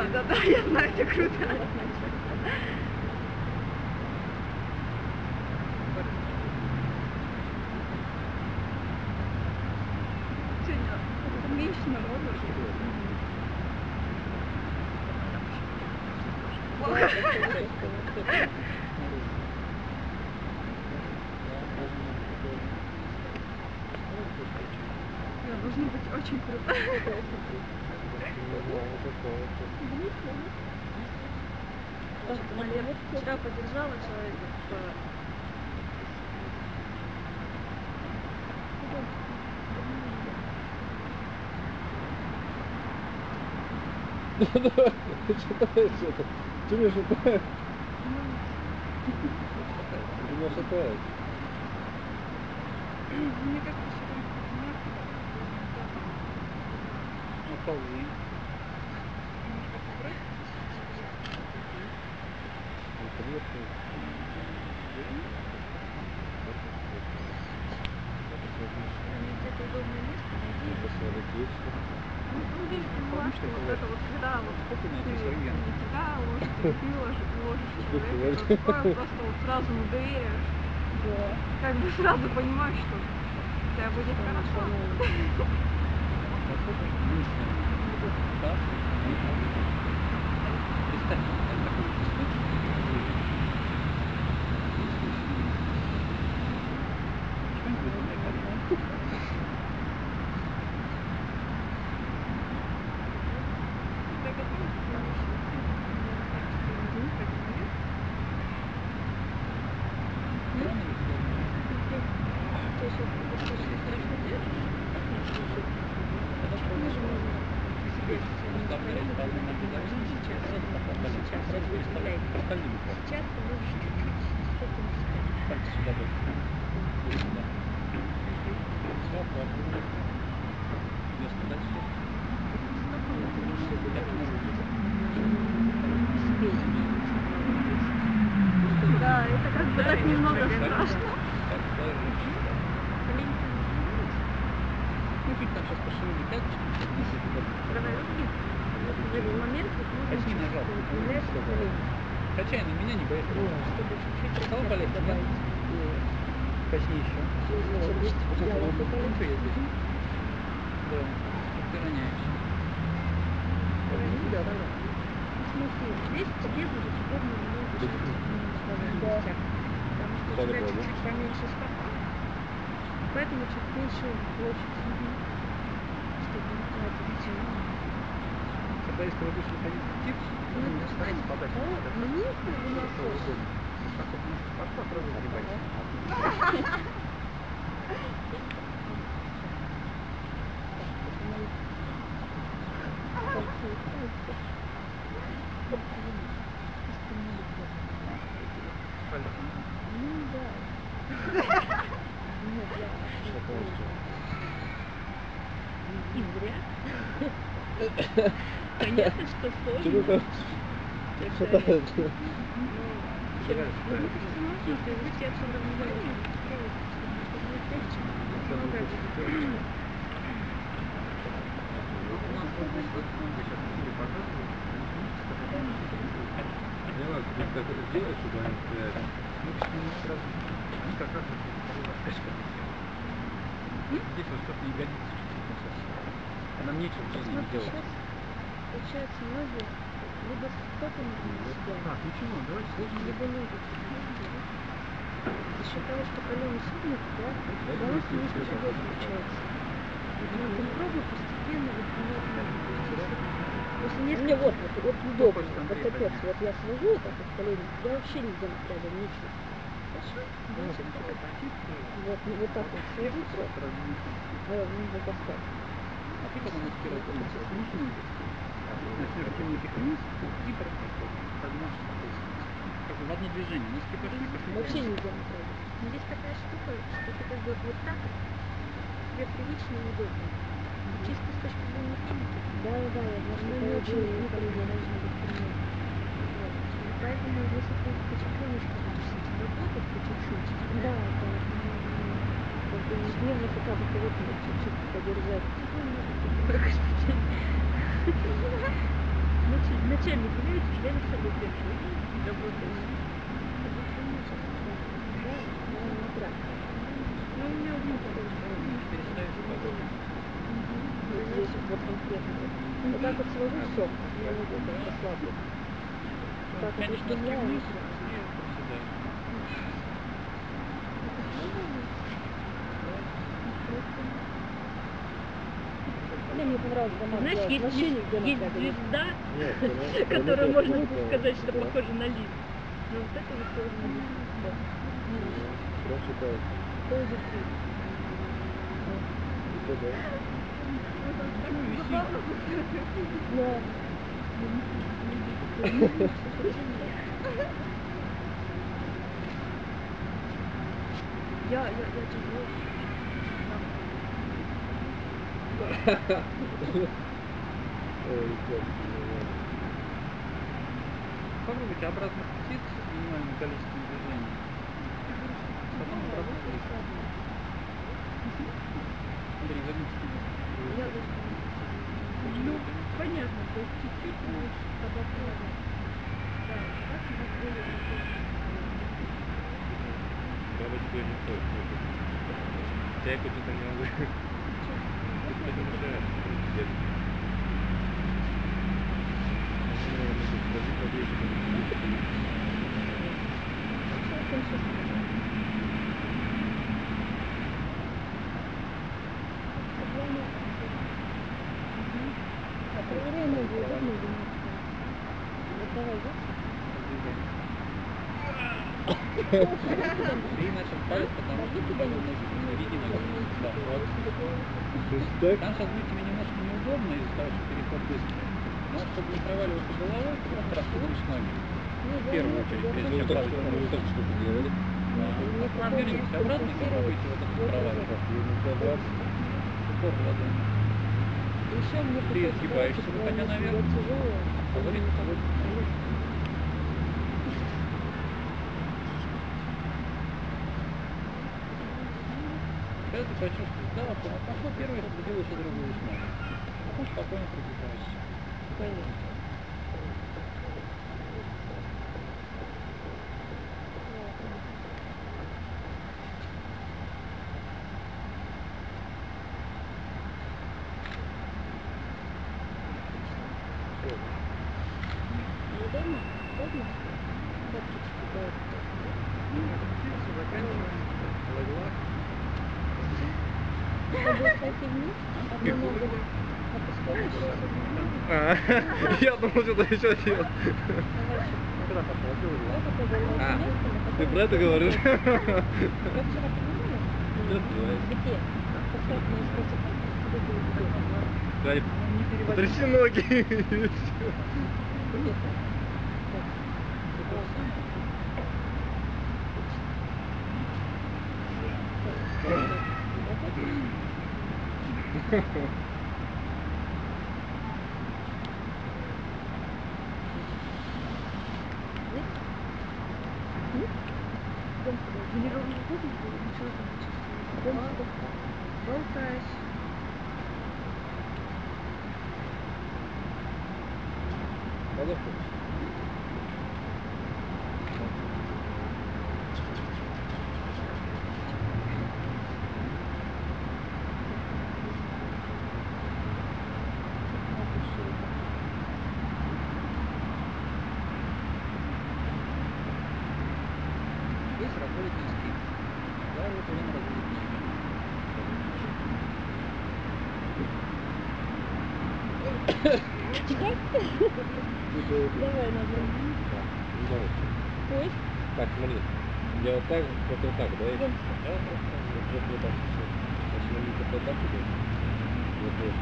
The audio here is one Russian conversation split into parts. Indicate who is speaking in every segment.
Speaker 1: Да, я знаю, это круто. Сегодня меньше народу. Должно быть очень круто. Вчера поддержала человека
Speaker 2: Давай, ты шатаешь это. Ты меня шатаешь? Ты меня шатаешь.
Speaker 1: Мне кажется, что
Speaker 3: Ну, полы.
Speaker 1: где-то удобное место найди. Ну, видишь, поняла, что вот это вот, когда вот ты не туда ложишь, ты ложишь человека, то такое просто вот сразу не доверяешь.
Speaker 4: Да.
Speaker 1: Как бы сразу понимаешь, что у тебя будет хорошо. Сейчас ты можешь чуть-чуть спокойно Да, это как бы так немного страшно.
Speaker 3: Ну, чуть там сейчас пошевели пяточки.
Speaker 1: Давай руки. В этот момент вот нужно
Speaker 3: Качни назад. Качай на меня, не боись.
Speaker 1: чтобы чуть-чуть
Speaker 3: Стало полегче, да?
Speaker 1: добавить.
Speaker 3: Качни еще. Что я здесь? Да. Ты роняешь.
Speaker 1: Да. Смотри, здесь тебе будет удобно много жить. Потому что у тебя чуть-чуть поменьше стопа, поэтому чуть меньше площадь. Чтобы не тратить.
Speaker 3: Когда если вы вышли ходить в птиц,
Speaker 1: Ну,
Speaker 3: не станете подать.
Speaker 1: мне это не особо.
Speaker 3: Так вот, может, пошла, сразу сгибайся.
Speaker 4: Ну да. Нет, я
Speaker 1: И зря. Понятно, что
Speaker 2: Что
Speaker 1: сложно.
Speaker 2: ты там шатаешь?
Speaker 1: Если вести отсюда внимание, много
Speaker 3: У нас вот здесь вот, вы сейчас видели, показывают,
Speaker 2: Поняла, ты так это сделаешь, чтобы они стояли?
Speaker 3: мы почему сразу, они как раз вот раскачка. Здесь вот что-то не годится, что-то сейчас. А нам нечего в жизни делать.
Speaker 4: сейчас, получается, ноги либо с стопами себя,
Speaker 3: Так, ничего, давайте сложим.
Speaker 4: либо ноги. За счет того, что колени согнуты, да, баланс не очень тяжело получается. Но ты пробуй постепенно выпрямлять ноги. То есть, после
Speaker 5: Мне
Speaker 4: нескольких...
Speaker 5: вот удобно,
Speaker 3: хочет
Speaker 5: вот
Speaker 3: Андрей
Speaker 5: капец,
Speaker 3: поднять?
Speaker 5: вот я свожу вот так вот колени, я вообще нигде не рядом, ничего.
Speaker 4: Хорошо,
Speaker 3: Ну,
Speaker 4: дальше
Speaker 3: вот
Speaker 4: пробуй.
Speaker 5: Вот, ну, вот так вот свожу просто, нужно достать.
Speaker 3: А ты когда носки расстегнешь нижние, начнешь тянуть их вниз и прокручивать. Поднимашься спуск. Как бы в одно движение. Носки пошли, пошли.
Speaker 5: Вообще нигде не рядом.
Speaker 4: Но здесь такая штука, что ты как бы вот так, тебе привычно и удобно. Чисто с точки зрения техники,
Speaker 5: Да, я знаю, что
Speaker 4: оно
Speaker 5: по
Speaker 4: не очень
Speaker 5: идее
Speaker 4: внутреннее должно быть прямое. Вот. И поэтому, если ты потихонечку будешь с этим работать, по чуть-чуть,
Speaker 5: да, это как бы ежедневно хотя бы кого-то вот чуть-чуть подержать.
Speaker 4: тебе может быть.
Speaker 1: начальник является членом собой первого. Работает. Ну, у меня один такой человек.
Speaker 3: Переставишь погоду.
Speaker 5: Вот здесь вот конкретно. Вот так вот сложу, все. Я вот это расслаблю. Так вот
Speaker 3: Тянешь носки
Speaker 5: выпрямляю.
Speaker 3: вниз и приседаешь.
Speaker 5: Мне понравилось дома
Speaker 1: Знаешь,
Speaker 5: делать.
Speaker 1: есть,
Speaker 5: Вообще нигде
Speaker 1: есть
Speaker 5: напрягать.
Speaker 1: звезда,
Speaker 2: Нет,
Speaker 1: которую можно
Speaker 2: это
Speaker 1: сказать, что
Speaker 2: да.
Speaker 1: похожа на лифт. Но вот это вот тоже не лифт.
Speaker 2: Прям шикарно.
Speaker 5: Ходит ты.
Speaker 2: Это да.
Speaker 3: Почему висит?
Speaker 5: Да.
Speaker 1: Я тяжело.
Speaker 2: Ой, ребят,
Speaker 3: Попробуйте обратно птиц с минимальным количеством движений. Потом обратно вниз. Андрей, вернись к нему.
Speaker 1: Ну, понятно, то есть чуть-чуть можешь попробовать. Да, так у нас более такой.
Speaker 2: бабочку я не стоит. Чайку что-то не могу. Это мешает.
Speaker 5: Проверяй ноги, удобно или нет. Вот давай, да?
Speaker 3: Ты начал палец, потому что неудобно середина. Да, вот.
Speaker 2: То есть так?
Speaker 3: Там сейчас будет тебе немножко неудобно из-за того, что переход быстрый. Но чтобы не проваливаться головой, ты просто раскидываешь ноги. В первую очередь, прежде чем падать в
Speaker 2: Мы так что-то делали.
Speaker 3: Развернитесь обратно и попробуйте вот это проваливать. Упор в ладонь.
Speaker 5: Еще мне
Speaker 3: Ты изгибаешься, выходя наверх. Говорит, вот. Когда ты почувствуешь, да, пошло первое, ты делаешь и другую смогу. Потом спокойно пробежаешься.
Speaker 5: Конечно. Удобно? Удобно? Как тут
Speaker 3: Все заканчивается. Легла.
Speaker 5: будет сойти вниз, одну ногу опускаешь.
Speaker 2: Я думал, что-то еще делал.
Speaker 5: Давай еще.
Speaker 2: Куда пошел?
Speaker 5: Это повернуть
Speaker 2: А,
Speaker 5: место,
Speaker 2: ты про это говоришь?
Speaker 5: Как вчера понимали?
Speaker 2: Да.
Speaker 5: Где? Поставь на эстетику, куда ты где?
Speaker 2: Гарик,
Speaker 3: Не переводи.
Speaker 2: потряси ноги.
Speaker 5: Где-то.
Speaker 1: Мне ровно удобно было, ничего там не чувствую. Болтаюсь.
Speaker 2: Подожди.
Speaker 3: Здесь работает инстинкт. Да, вот он разводит ноги.
Speaker 5: Давай, надо. Ой,
Speaker 2: Так, смотри. Я вот так, вот так, да?
Speaker 5: вон.
Speaker 3: Да, просто
Speaker 2: Вот так. Значит, на лице вот так идет. Вот.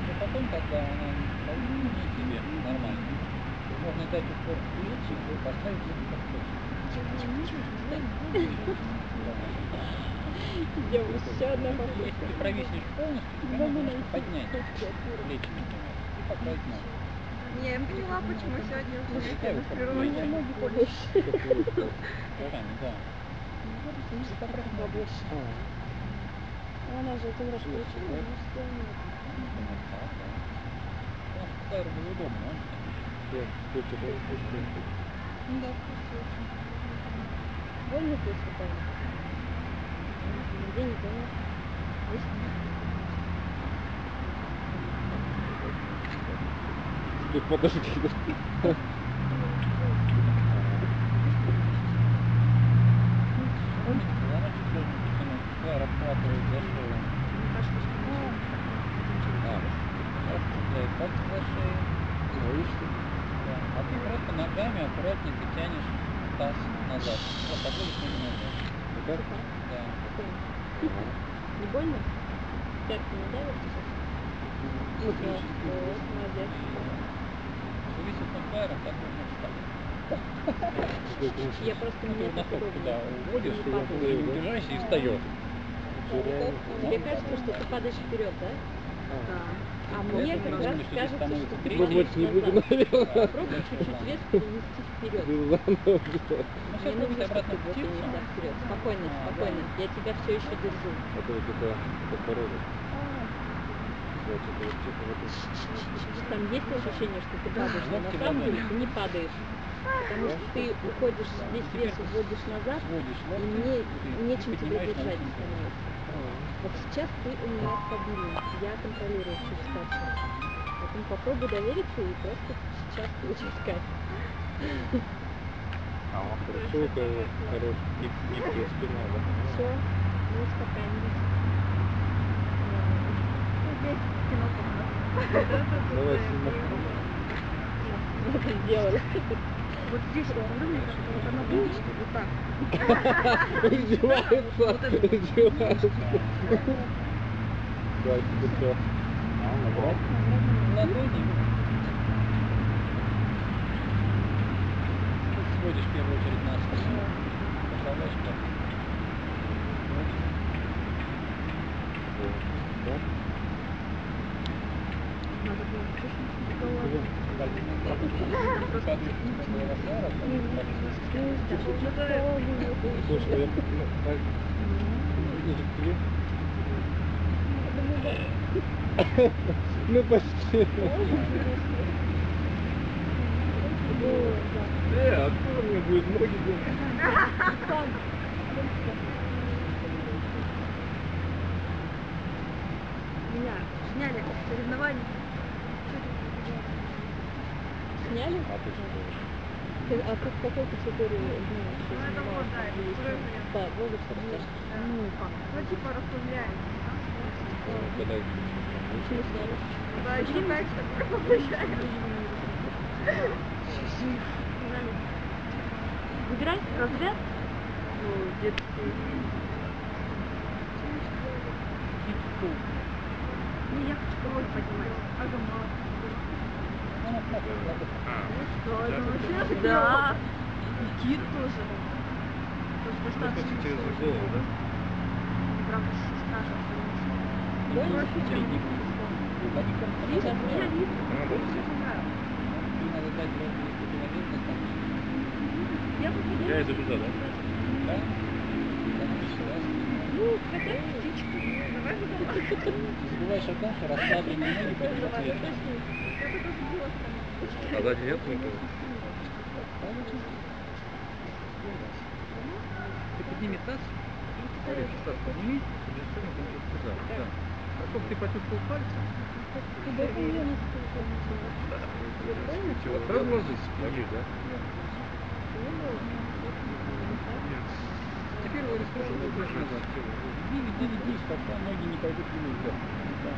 Speaker 3: но потом, когда она не тебе нормально, можно дать упор в плечи и поставить руки под плечи.
Speaker 5: Я еще одна попытка.
Speaker 3: Если ты провиснешь полностью, тебя можно немножко поднять плечи, например, и поправить ноги.
Speaker 4: Не, я поняла, почему сегодня
Speaker 3: Ставь
Speaker 4: занятие на
Speaker 3: упор в
Speaker 4: природе.
Speaker 3: плечи.
Speaker 5: Ноги побольше.
Speaker 3: Руками, да.
Speaker 5: побольше. Она же один раз получила, но сделала нет.
Speaker 3: Флайер был удобно, он
Speaker 5: Ну да, красиво. Больно здесь руками? Где не больно? Здесь?
Speaker 2: Подожди.
Speaker 3: флайер обхватывает за шею.
Speaker 1: Мне кажется, что
Speaker 3: Так за шею. Да. А ты просто ногами аккуратненько тянешь таз назад. Вот, отводишь ноги назад. Да.
Speaker 5: Не больно? Пятки не давят сейчас?
Speaker 3: Ну,
Speaker 5: Всё, вот, молодец.
Speaker 3: Зависит от флайера, так можно встать.
Speaker 5: Я просто
Speaker 3: Ну, ты
Speaker 5: мне
Speaker 3: вот
Speaker 5: так
Speaker 3: носок туда
Speaker 5: удобнее.
Speaker 3: уводишь,
Speaker 5: Не
Speaker 3: ты
Speaker 5: падаешь.
Speaker 3: уже не удержаешься и встаешь.
Speaker 5: Тебе кажется, что ты падаешь вперед, да?
Speaker 1: да.
Speaker 5: А
Speaker 3: Поэтому
Speaker 5: мне как
Speaker 3: именно,
Speaker 5: раз
Speaker 3: что здесь
Speaker 5: кажется,
Speaker 3: становится
Speaker 5: что ты
Speaker 3: третий.
Speaker 5: падаешь
Speaker 2: не буду,
Speaker 5: назад.
Speaker 2: наверное.
Speaker 5: Попробуй чуть-чуть вес перенести вперед.
Speaker 3: Ну,
Speaker 5: Мне
Speaker 3: сейчас
Speaker 5: нужно,
Speaker 3: пробуйте
Speaker 5: чтобы
Speaker 3: обратно
Speaker 5: ты вот
Speaker 3: птицу.
Speaker 5: иногда вперед. Спокойно, спокойно. Я тебя все еще держу.
Speaker 2: Это вот это подбородок. Вот это вот что-то вот это.
Speaker 5: Там есть ощущение, что ты падаешь, но на
Speaker 3: Локти
Speaker 5: самом деле
Speaker 3: ладони.
Speaker 5: ты не падаешь. Потому что ты уходишь, весь вес уводишь назад,
Speaker 3: Сводишь
Speaker 5: и
Speaker 3: локти,
Speaker 5: мне
Speaker 3: ты
Speaker 5: нечем тебя
Speaker 3: поднимаешь на
Speaker 5: держать
Speaker 3: лысинку.
Speaker 5: становится. Вот сейчас ты у меня стабильный, я контролирую всю ситуацию. Поэтому попробуй довериться и просто сейчас получить кайф.
Speaker 2: Хорошо, хорошая гибкая спина, да?
Speaker 5: Все, не успокаивайся.
Speaker 1: Здесь кино
Speaker 2: Давай
Speaker 5: Мы это сделали.
Speaker 1: Вот здесь, вот, мне кажется, вот она вылечит вот так.
Speaker 2: Издевается,
Speaker 1: Вот это вот.
Speaker 2: издевается. Так, все.
Speaker 3: Ладони. Сводишь в первую очередь на спину. Поправляешь как.
Speaker 1: Надо было чуть-чуть голову.
Speaker 2: Слушай, я так ближе к тебе. Ну почти. А кто мне будет ноги делать?
Speaker 1: Меня сняли от соревнований.
Speaker 5: Сняли?
Speaker 2: А ты что?
Speaker 5: А ты в какой категории еще
Speaker 1: Ну, это вот, да, это прыгание.
Speaker 5: Да, богерство, да?
Speaker 1: Ну, типа расслабляем.
Speaker 2: Когда
Speaker 5: В смысле?
Speaker 1: Да, еще дальше так повышаем.
Speaker 5: Выбирай разряд.
Speaker 1: Ну, детский. Не, я хочу кровь поднимать. Агамат. Да, это вообще да. И кит тоже. Тоже достаточно
Speaker 2: через
Speaker 1: сложно.
Speaker 2: голову, да?
Speaker 1: Правда, страшно.
Speaker 5: Больно?
Speaker 1: Проще, чем
Speaker 5: Видишь,
Speaker 1: я
Speaker 5: меня
Speaker 1: вижу.
Speaker 2: да?
Speaker 1: Нравится.
Speaker 3: Надо дать вроде, если ты надел достаточно.
Speaker 1: Я бы
Speaker 2: Я иду туда, да?
Speaker 3: Да?
Speaker 5: Ну, хотя бы птичку.
Speaker 1: Давай выдавай.
Speaker 3: Не забываешь о том, что расслабленные ноги
Speaker 5: Давай,
Speaker 3: поднимут легче.
Speaker 5: точно.
Speaker 1: Я бы тоже просто.
Speaker 2: А сзади нет никого?
Speaker 3: Ты подними таз. Смотри, таз подними. Туда. Да. А чтобы ты почувствовал пальцы.
Speaker 2: Вот сразу ложись. Ложись, да?
Speaker 3: Теперь вот используй назад. Веди, пока ноги не пойдут вверх. Да.